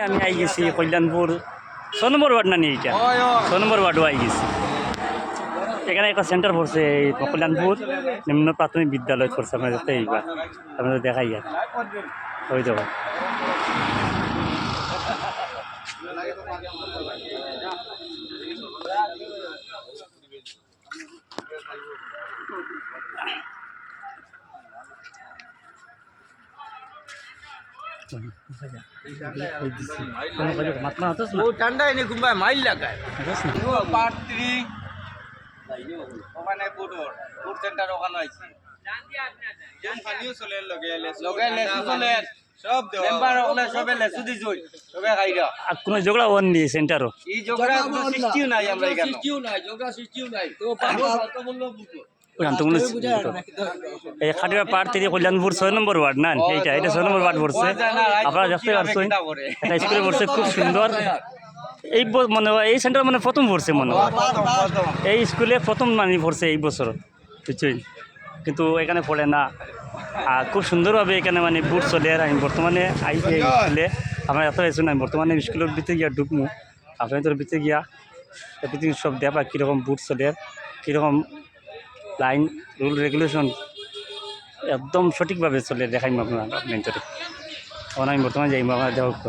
আমি আই গেছি কল্যাণপুর 6 নম্বর ওয়ার্ড না নি এটা 6 নম্বর ওয়ার্ডও আই গেছি। এখানে একটা সেন্টার পড়ছে এই কল্যাণপুর নিম্ন প্রাথমিক বিদ্যালয় পড়ছে আপনার যাতে এইবার আপনাদের দেখাই আর ওই যাবো। ঠান্ডা এনে ঘুমায় মাইল লাগায় পাত্রী ওখানে বুটর বুট সেন্টার ওখানে আছে খানিও চলে লগে লেসু চলে সব মেম্বার ওখানে সবে লেসু দি জই সবে খাইরা আর কোনো ঝগড়া হন নি সেন্টারও এই ঝগড়া কোনো সৃষ্টিও নাই আমরা এখানে সৃষ্টিও নাই তো পাবো তো বললো বুটর এই খাটিয়া পাড় থেকে কল্যাণপুর 6 নম্বর ওয়ার্ড না এটা 6 নম্বর ওয়ার্ড পড়ছে। আপনারা দেখতে পাচ্ছেন একটা স্কুলে পড়ছে খুব সুন্দর। এই মনে হয় এই সেন্টার মানে প্রথম পড়ছে মনে হয় এই স্কুলে প্রথম মানে পড়ছে এই বছর বুঝছেন, কিন্তু এখানে পড়ে না। আর খুব সুন্দরভাবে এখানে মানে বুট চলে। আর আমি বর্তমানে আইসি স্কুলে আমরা এত আইসুন আমি বর্তমানে স্কুলের ভিতরে গিয়া ঢুকমু আপনাদের ভিতরে গিয়া এভরিথিং সব দেখা কীরকম বুট চলে, কীরকম লাইন রুল রেগুলেশন একদম সঠিকভাবে চলে দেখাইম আপনার মেন্টরে। তখন আমি বর্তমানে যাইম আপনার দেখ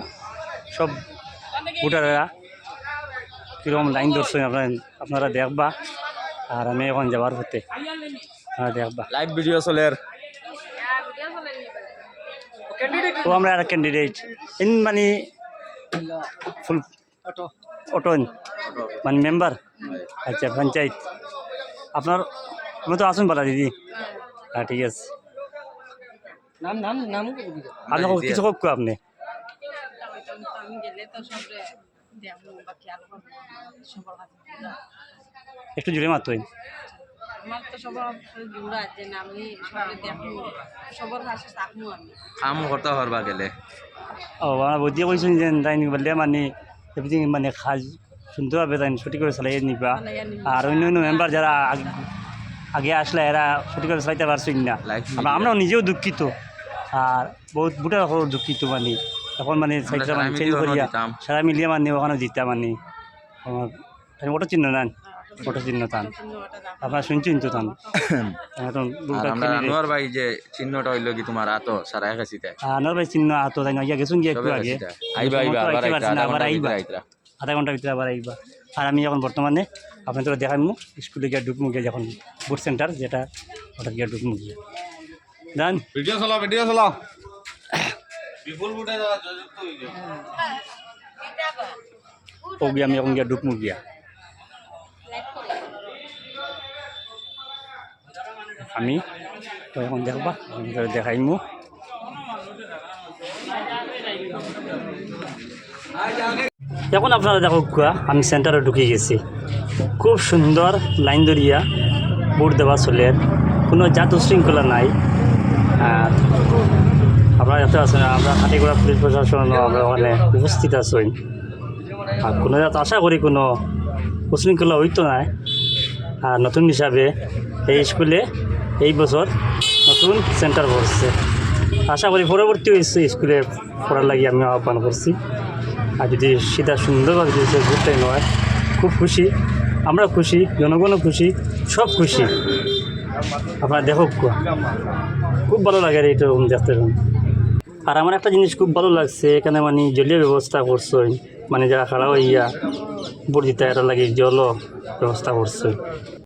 সব ভোটাররা কীরকম লাইন ধরছেন আপনারা দেখবা। আর আমি এখন যাবার পথে আপনারা দেখবা লাইভ ভিডিও চলে তো আমরা আর ক্যান্ডিডেট ইন মানে ফুল অটো মানে মেম্বার আচ্ছা পঞ্চায়েত আপনার আমি তো আসুন বলা দিদি। হ্যাঁ ঠিক আছে আপনার কিছু হোক আপনি একটু জুড়ে মাত্র কাম করতে পারবা গেলে ও আমরা বুঝিয়ে বলছেন যে তাই বললে মানে এভরিথিং মানে কাজ সুন্দরভাবে তাই সঠিক করে চালাই নিবা। আর অন্য অন্য মেম্বার যারা আগে আসলে এরা সঠিকভাবে চালাইতে পারছেন না। আমরাও নিজেও দুঃখিত আর বহুত বুটার দুঃখিত মানে এখন মানে সাইডটা মানে চেঞ্জ করিয়া সারা মিলিয়ে মানে ওখানে দিতাম মানে আমার ওটা চিহ্ন নেন ওটা চিহ্ন টান আপনার শুনছেন তো টান আনোয়ার ভাই যে চিহ্নটা হইল কি তোমার আতো সারা কাছিতে আনোয়ার ভাই চিহ্ন আতো তাই না গেছুন গিয়ে একটু আগে আবার আইবা আধা ঘন্টার ভিতরে আবার আইবা। আর আমি এখন বর্তমানে আপনাদের দেখাইমু স্কুলে গিয়ে ঢুকমু গিয়ে যখন বুট সেন্টার যেটা ওটা গিয়ে ঢুকমু গিয়ে দেন ভিডিও চালাও বিপুল বুটে যাওয়া যুক্ত হইল ও গিয়ে আমি এখন গিয়ে ঢুকমু গিয়া আমি তো এখন দেখবা দেখাইমু। এখন আপনারা দেখো আমি সেন্টারে ঢুকে গেছি। খুব সুন্দর লাইন ধরিয়া ভোট দেওয়া চলে, কোনো জাত উশৃঙ্খলা নাই। আর আপনারা এত আছেন আমরা হাটিগড়া পুলিশ প্রশাসন আমরা ওখানে উপস্থিত আছেন। আর কোনো জাত আশা করি কোনো উশৃঙ্খলা হইতো না। আর নতুন হিসাবে এই স্কুলে এই বছর নতুন সেন্টার পড়ছে। আশা করি পরবর্তী স্কুলে পড়ার লাগে আমি আহ্বান করছি। আর যদি সেটা সুন্দরভাবে যদি ঘুরতে নয় খুব খুশি, আমরা খুশি, জনগণও খুশি, সব খুশি। আপনারা দেখো খুব ভালো লাগে এইটা দেখতে। আর আমার একটা জিনিস খুব ভালো লাগছে এখানে মানে জলীয় ব্যবস্থা করছে, মানে যারা খারাপ হইয়া ভোট দিতে এটা লাগে জলও ব্যবস্থা করছে।